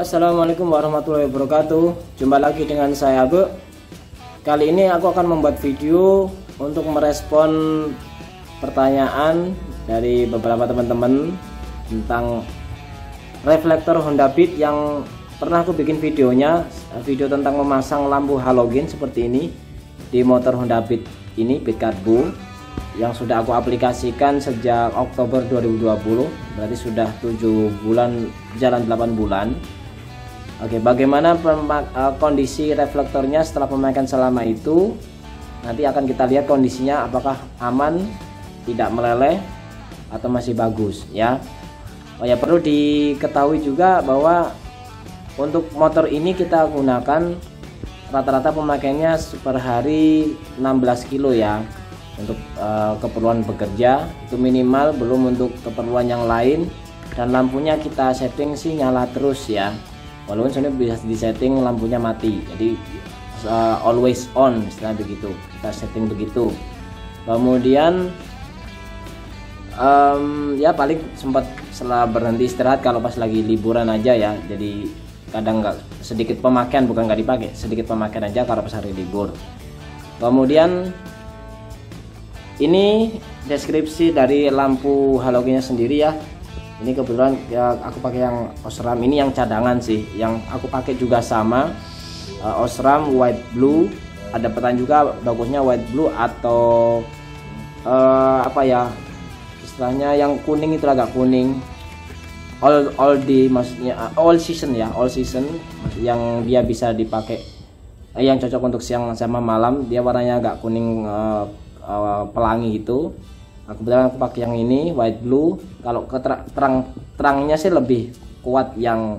Assalamualaikum warahmatullahi wabarakatuh. Jumpa lagi dengan saya Abe. Kali ini aku akan membuat video untuk merespon pertanyaan dari beberapa teman-teman tentang reflektor Honda Beat yang pernah aku bikin videonya, video tentang memasang lampu halogen seperti ini di motor Honda Beat ini, Beat Karbu, yang sudah aku aplikasikan sejak Oktober 2020, berarti sudah 7 bulan, jalan 8 bulan. Oke, bagaimana kondisi reflektornya setelah pemakaian selama itu? Nanti akan kita lihat kondisinya apakah aman, tidak meleleh, atau masih bagus ya. Oh ya, perlu diketahui juga bahwa untuk motor ini kita gunakan rata-rata pemakaiannya per hari 16 kilo ya. Untuk keperluan bekerja itu minimal, belum untuk keperluan yang lain. Dan lampunya kita setting sih nyala terus ya, walaupun sebenarnya bisa disetting lampunya mati, jadi always on istilah begitu, kita setting begitu. Kemudian ya paling sempat setelah berhenti istirahat kalau pas lagi liburan aja ya, jadi kadang nggak, sedikit pemakaian, bukan nggak dipakai, sedikit pemakaian aja kalau pas hari libur. Kemudian ini deskripsi dari lampu halogennya sendiri ya. Ini kebetulan ya, aku pakai yang Osram, ini yang cadangan sih. Yang aku pakai juga sama, Osram white blue. Ada pertanyaan juga bagusnya white blue atau apa ya istilahnya, yang kuning itu agak kuning. All day maksudnya all season ya, all season, yang dia bisa dipakai, yang cocok untuk siang sama malam. Dia warnanya agak kuning pelangi gitu. Kebetulan aku pakai yang ini white blue. Kalau terangnya sih lebih kuat yang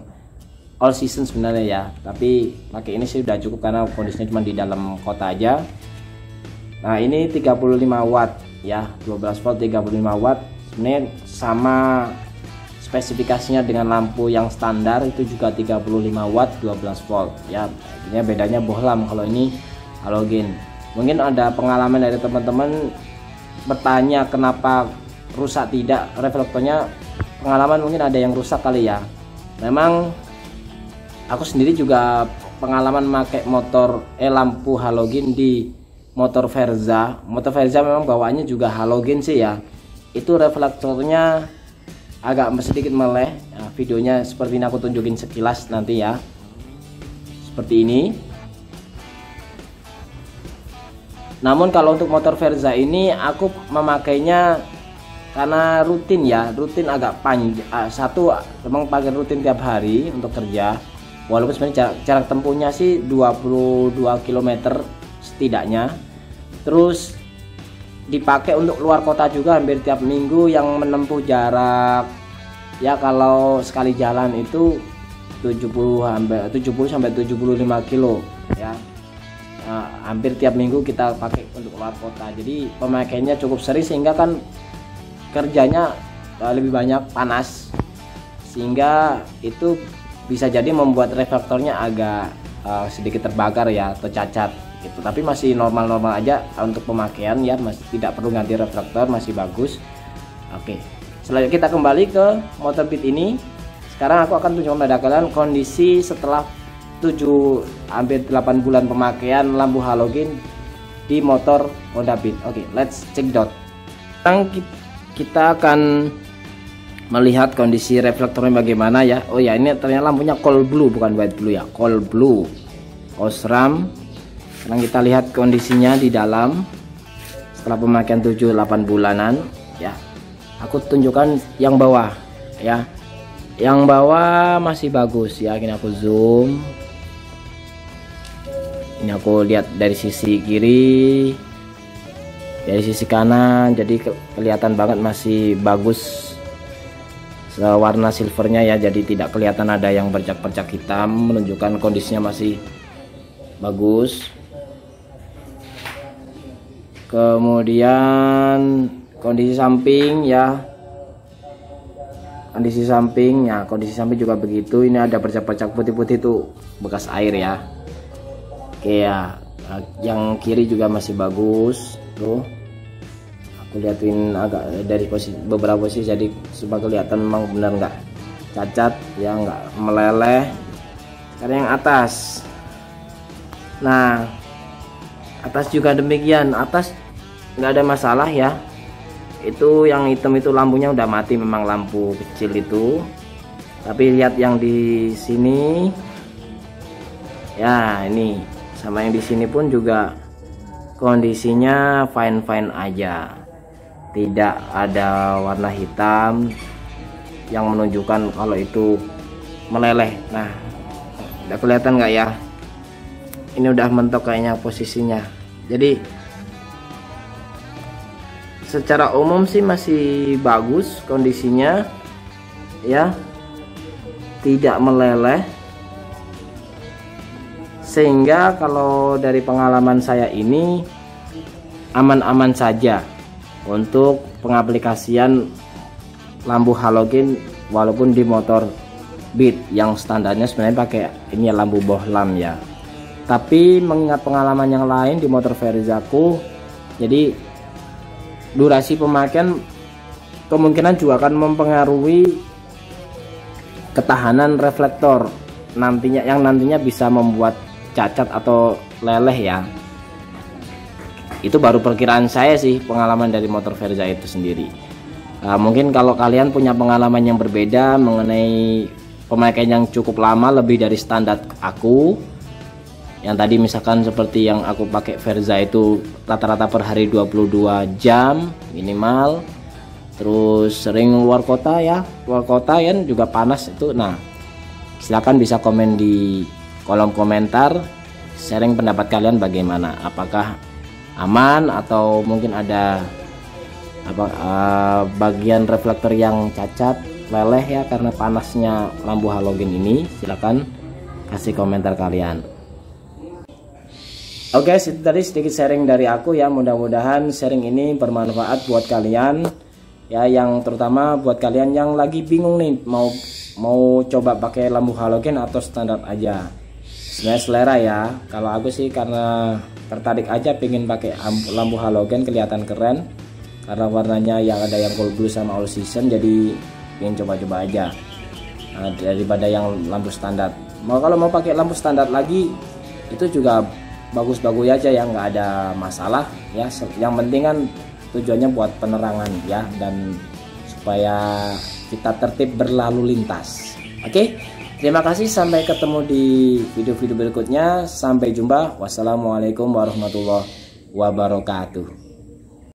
all season sebenarnya ya, tapi pakai ini sih udah cukup karena kondisinya cuma di dalam kota aja. Nah, ini 35 watt ya, 12 volt 35 watt. Sebenarnya sama spesifikasinya dengan lampu yang standar, itu juga 35 watt 12 volt ya. Ini bedanya bohlam, kalau ini halogen. Mungkin ada pengalaman dari teman-teman bertanya kenapa rusak tidak reflektornya. Pengalaman mungkin ada yang rusak kali ya. Memang aku sendiri juga pengalaman pakai lampu halogen di motor Verza. Motor Verza memang bawaannya juga halogen sih ya. Itu reflektornya agak sedikit meleleh. Nah, videonya seperti ini aku tunjukin sekilas nanti ya. Seperti ini. Namun kalau untuk motor Verza ini aku memakainya karena rutin ya, rutin agak panjang. Satu, memang pakai rutin tiap hari untuk kerja. Walaupun sebenarnya jarak tempuhnya sih 22 km setidaknya. Terus dipakai untuk luar kota juga hampir tiap minggu, yang menempuh jarak ya kalau sekali jalan itu 70 sampai 75 kilo ya. Hampir tiap minggu kita pakai untuk luar kota, jadi pemakaiannya cukup sering sehingga kan kerjanya lebih banyak panas, sehingga itu bisa jadi membuat reflektornya agak sedikit terbakar ya, atau cacat gitu. Tapi masih normal-normal aja untuk pemakaian ya, masih tidak perlu ganti reflektor, masih bagus. Oke, selanjutnya kita kembali ke motor Beat ini. Sekarang aku akan tunjukkan pada kalian kondisi setelah 7 hampir 8 bulan pemakaian lampu halogen di motor Honda Beat. Oke, let's check it out. Sekarang kita akan melihat kondisi reflektornya bagaimana ya. Oh ya, ini ternyata lampunya cold blue bukan white blue ya, cold blue Osram. Sekarang kita lihat kondisinya di dalam setelah pemakaian 7-8 bulanan ya. Aku tunjukkan yang bawah ya. Yang bawah masih bagus ya. Ini aku zoom. Ini aku lihat dari sisi kiri, dari sisi kanan, jadi kelihatan banget masih bagus warna silvernya ya, jadi tidak kelihatan ada yang bercak-bercak hitam, menunjukkan kondisinya masih bagus. Kemudian kondisi samping ya, kondisi samping juga begitu. Ini ada bercak-bercak putih-putih tuh, bekas air ya. Oke ya, yang kiri juga masih bagus tuh. Aku liatin agak dari beberapa posisi, jadi supaya kelihatan memang benar nggak cacat ya, nggak meleleh. Sekarang yang atas. Nah, atas juga demikian. Atas nggak ada masalah ya. Itu yang hitam itu lampunya udah mati, memang lampu kecil itu. Tapi lihat yang di sini. Ya, ini sama yang di sini pun juga kondisinya fine-fine aja. Tidak ada warna hitam yang menunjukkan kalau itu meleleh. Nah, udah kelihatan nggak ya? Ini udah mentok kayaknya posisinya. Jadi secara umum sih masih bagus kondisinya ya, tidak meleleh. Sehingga kalau dari pengalaman saya ini aman-aman saja untuk pengaplikasian lampu halogen walaupun di motor Beat yang standarnya sebenarnya pakai ini ya, lampu bohlam ya. Tapi mengingat pengalaman yang lain di motor Verzaku, jadi durasi pemakaian kemungkinan juga akan mempengaruhi ketahanan reflektor nantinya, yang nantinya bisa membuat cacat atau leleh ya. Itu baru perkiraan saya sih, pengalaman dari motor Verza itu sendiri. Mungkin kalau kalian punya pengalaman yang berbeda mengenai pemakaian yang cukup lama, lebih dari standar aku, yang tadi misalkan seperti yang aku pakai Verza itu rata-rata per hari 22 jam minimal, terus sering luar kota ya, luar kota kan juga panas itu. Nah, silahkan bisa komen di kolom komentar, sharing pendapat kalian bagaimana, apakah aman atau mungkin ada bagian reflektor yang cacat, leleh ya karena panasnya lampu halogen ini. Silakan kasih komentar kalian. Oke, itu tadi sedikit sharing dari aku ya. Mudah-mudahan sharing ini bermanfaat buat kalian ya, yang terutama buat kalian yang lagi bingung nih mau coba pakai lampu halogen atau standar aja. Sebenarnya selera ya. Kalau aku sih karena tertarik aja pengen pakai lampu halogen, kelihatan keren karena warnanya yang ada yang cool blue sama all season, jadi pengen coba-coba aja daripada yang lampu standar. Kalau mau pakai lampu standar lagi itu juga bagus-bagus aja ya, nggak ada masalah ya. Yang penting kan tujuannya buat penerangan ya, dan supaya kita tertib berlalu lintas. Oke, terima kasih, sampai ketemu di video-video berikutnya. Sampai jumpa, wassalamualaikum warahmatullahi wabarakatuh.